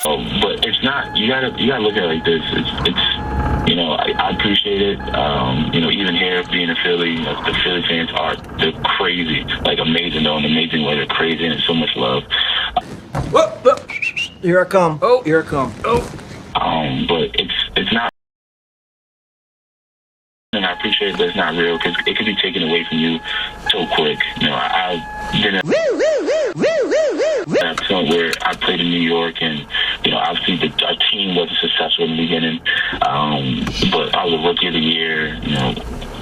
But it's not. You gotta look at it like this. It's you know, I appreciate it. You know, even here being a Philly, the Philly fans they're crazy, like amazing though, an amazing way. They're crazy and so much love. Whoa, whoa. Here I come. Oh, here I come. Oh. But it's not. And I appreciate that it's not real because it could be taken away from you so quick. You know, I've been at that point where I played in New York, and you know, obviously our team wasn't successful in the beginning, but I was a rookie of the year. You know,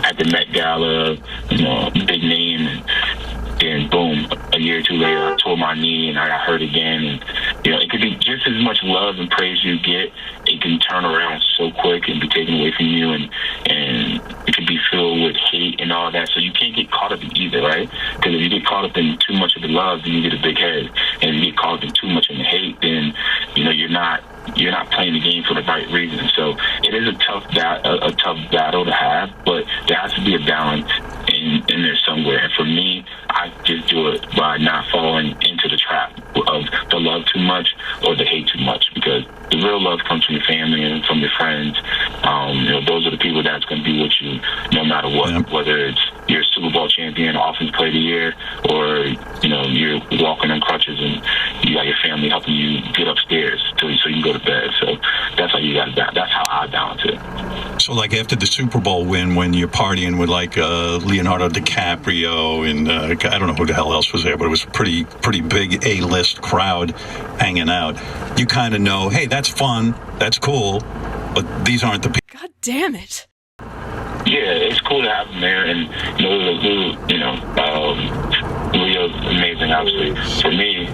at the Met Gala, you know, big name, and boom, a year or two later, I tore my knee and I got hurt again. And you know, it could be just as much love and praise you get, it can turn around so quick and be taken away from you, and it could be filled with hate and all that. So you can't get caught up in either, right? Because if you get caught up in too much of the love, then you get a big head. And if you get caught up in too much in the hate, then you know you're not playing the game for the right reason. So it is a tough battle to have, but there has to be a balance in there somewhere. And for me, I just do it by not falling into the trap of the love too much or the hate too much, because the real love comes from your family and from your friends. You know, those are the people that's going to be with you no matter what, whether it's you're a Super Bowl champion, offensive player of the year, or you know, you're walking on crutches and you got your family helping you get upstairs so you can go to bed. So that's how you got to balance. That's how I balance it. So, like after the Super Bowl win, when you're partying with like Leonardo DiCaprio and I don't know who the hell else was there, but it was a pretty big A-list crowd hanging out. You kind of know, hey, that's fun, that's cool, but these aren't the people. God damn it. Yeah, it's cool to have them there, and you know, Leo's amazing, obviously. For me,